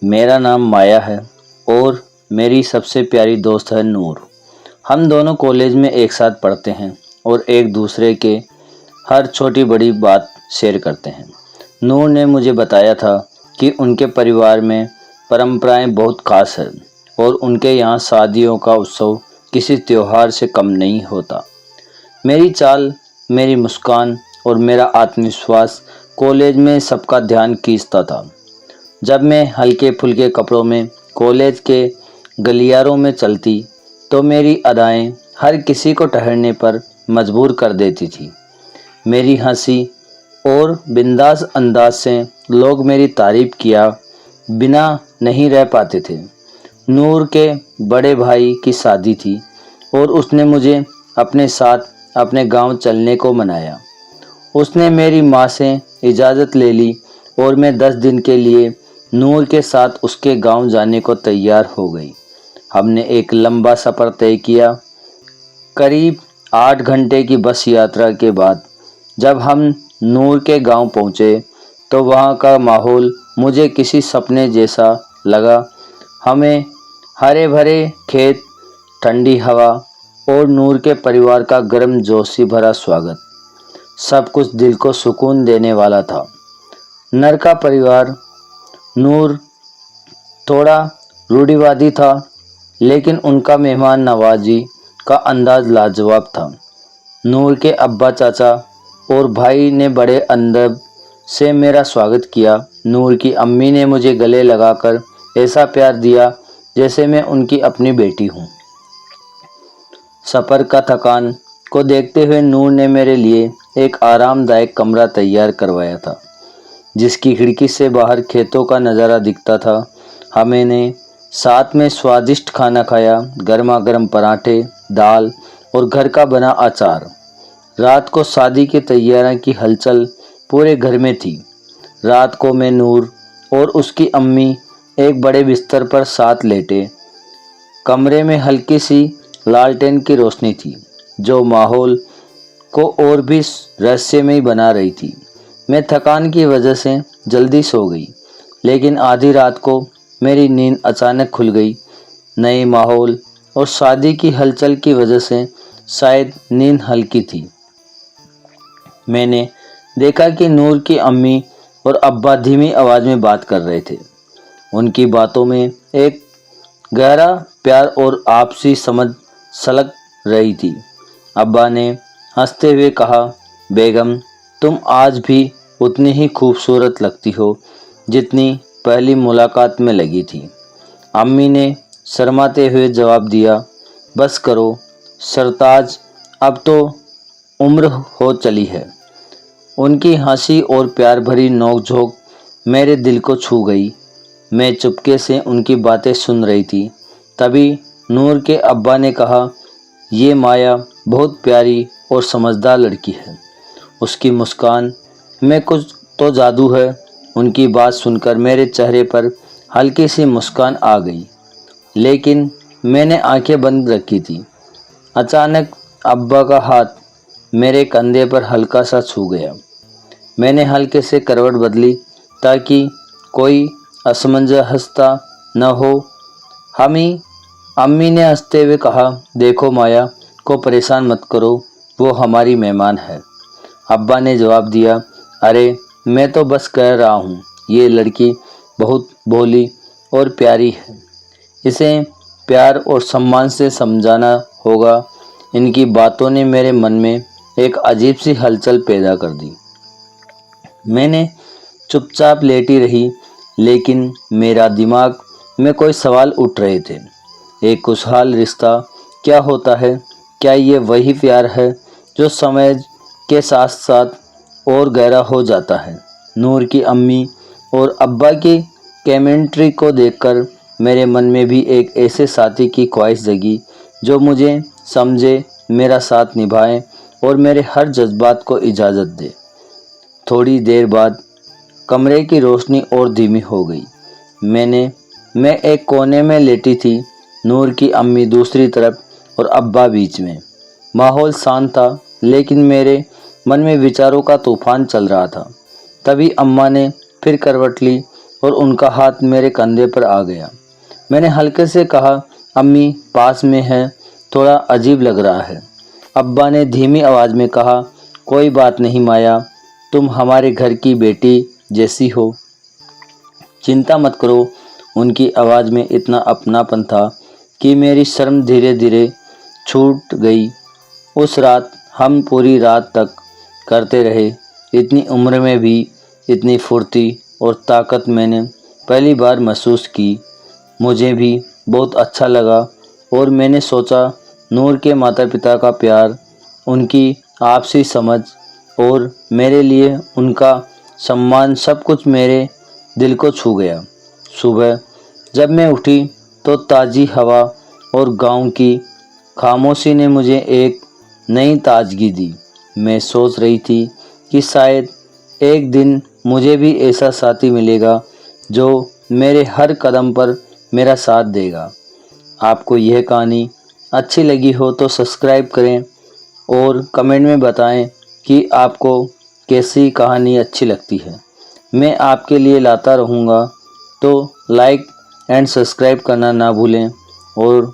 मेरा नाम माया है और मेरी सबसे प्यारी दोस्त है नूर। हम दोनों कॉलेज में एक साथ पढ़ते हैं और एक दूसरे के हर छोटी बड़ी बात शेयर करते हैं। नूर ने मुझे बताया था कि उनके परिवार में परंपराएं बहुत खास हैं और उनके यहाँ शादियों का उत्सव किसी त्योहार से कम नहीं होता। मेरी चाल, मेरी मुस्कान और मेरा आत्मविश्वास कॉलेज में सबका ध्यान खींचता था। जब मैं हल्के फुल्के कपड़ों में कॉलेज के गलियारों में चलती तो मेरी अदाएं हर किसी को ठहरने पर मजबूर कर देती थी। मेरी हंसी और बिंदास अंदाज से लोग मेरी तारीफ किया बिना नहीं रह पाते थे। नूर के बड़े भाई की शादी थी और उसने मुझे अपने साथ अपने गांव चलने को मनाया। उसने मेरी माँ से इजाज़त ले ली और मैं 10 दिन के लिए नूर के साथ उसके गांव जाने को तैयार हो गई। हमने एक लंबा सफ़र तय किया। करीब 8 घंटे की बस यात्रा के बाद जब हम नूर के गांव पहुंचे तो वहां का माहौल मुझे किसी सपने जैसा लगा। हमें हरे भरे खेत, ठंडी हवा और नूर के परिवार का गर्मजोशी भरा स्वागत, सब कुछ दिल को सुकून देने वाला था। नर का परिवार, नूर थोड़ा रूढ़िवादी था, लेकिन उनका मेहमान नवाजी का अंदाज लाजवाब था। नूर के अब्बा, चाचा और भाई ने बड़े अदब से मेरा स्वागत किया। नूर की अम्मी ने मुझे गले लगाकर ऐसा प्यार दिया जैसे मैं उनकी अपनी बेटी हूँ। सफ़र का थकान को देखते हुए नूर ने मेरे लिए एक आरामदायक कमरा तैयार करवाया था, जिसकी खिड़की से बाहर खेतों का नज़ारा दिखता था। हमने साथ में स्वादिष्ट खाना खाया, गर्मा गर्म पराठे, दाल और घर का बना अचार। रात को शादी की तैयारियों की हलचल पूरे घर में थी। रात को मैं, नूर और उसकी अम्मी एक बड़े बिस्तर पर साथ लेटे। कमरे में हल्की सी लालटेन की रोशनी थी जो माहौल को और भी रहस्यमय बना रही थी। मैं थकान की वजह से जल्दी सो गई, लेकिन आधी रात को मेरी नींद अचानक खुल गई। नए माहौल और शादी की हलचल की वजह से शायद नींद हल्की थी। मैंने देखा कि नूर की अम्मी और अब्बा धीमी आवाज़ में बात कर रहे थे। उनकी बातों में एक गहरा प्यार और आपसी समझ छलक रही थी। अब्बा ने हंसते हुए कहा, बेगम, तुम आज भी उतनी ही खूबसूरत लगती हो जितनी पहली मुलाकात में लगी थी। अम्मी ने शर्माते हुए जवाब दिया, बस करो सरताज, अब तो उम्र हो चली है। उनकी हंसी और प्यार भरी नोक-झोंक मेरे दिल को छू गई। मैं चुपके से उनकी बातें सुन रही थी। तभी नूर के अब्बा ने कहा, ये माया बहुत प्यारी और समझदार लड़की है। उसकी मुस्कान में कुछ तो जादू है। उनकी बात सुनकर मेरे चेहरे पर हल्की सी मुस्कान आ गई, लेकिन मैंने आंखें बंद रखी थी। अचानक अब्बा का हाथ मेरे कंधे पर हल्का सा छू गया। मैंने हल्के से करवट बदली ताकि कोई असमंजसता न हो। अम्मी ने हंसते हुए कहा, देखो माया को परेशान मत करो, वो हमारी मेहमान है। अब्बा ने जवाब दिया, अरे मैं तो बस कह रहा हूँ, ये लड़की बहुत भोली और प्यारी है। इसे प्यार और सम्मान से समझाना होगा। इनकी बातों ने मेरे मन में एक अजीब सी हलचल पैदा कर दी। मैंने चुपचाप लेटी रही, लेकिन मेरा दिमाग में कोई सवाल उठ रहे थे। एक खुशहाल रिश्ता क्या होता है? क्या ये वही प्यार है जो समय के साथ साथ और गहरा हो जाता है? नूर की अम्मी और अब्बा की कमेंट्री को देखकर मेरे मन में भी एक ऐसे साथी की ख्वाहिश जगी जो मुझे समझे, मेरा साथ निभाए और मेरे हर जज्बात को इजाज़त दे। थोड़ी देर बाद कमरे की रोशनी और धीमी हो गई। मैं एक कोने में लेटी थी, नूर की अम्मी दूसरी तरफ और अब्बा बीच में। माहौल शांत था, लेकिन मेरे मन में विचारों का तूफान चल रहा था। तभी अम्मा ने फिर करवट ली और उनका हाथ मेरे कंधे पर आ गया। मैंने हल्के से कहा, अम्मी पास में है, थोड़ा अजीब लग रहा है। अब्बा ने धीमी आवाज़ में कहा, कोई बात नहीं माया, तुम हमारे घर की बेटी जैसी हो, चिंता मत करो। उनकी आवाज़ में इतना अपनापन था कि मेरी शर्म धीरे धीरे छूट गई। उस रात हम पूरी रात तक करते रहे। इतनी उम्र में भी इतनी फुर्ती और ताकत मैंने पहली बार महसूस की। मुझे भी बहुत अच्छा लगा और मैंने सोचा नूर के माता पिता का प्यार, उनकी आपसी समझ और मेरे लिए उनका सम्मान सब कुछ मेरे दिल को छू गया। सुबह जब मैं उठी तो ताज़ी हवा और गांव की खामोशी ने मुझे एक नई ताजगी दी। मैं सोच रही थी कि शायद एक दिन मुझे भी ऐसा साथी मिलेगा जो मेरे हर कदम पर मेरा साथ देगा। आपको यह कहानी अच्छी लगी हो तो सब्सक्राइब करें और कमेंट में बताएं कि आपको कैसी कहानी अच्छी लगती है। मैं आपके लिए लाता रहूँगा, तो लाइक एंड सब्सक्राइब करना ना भूलें और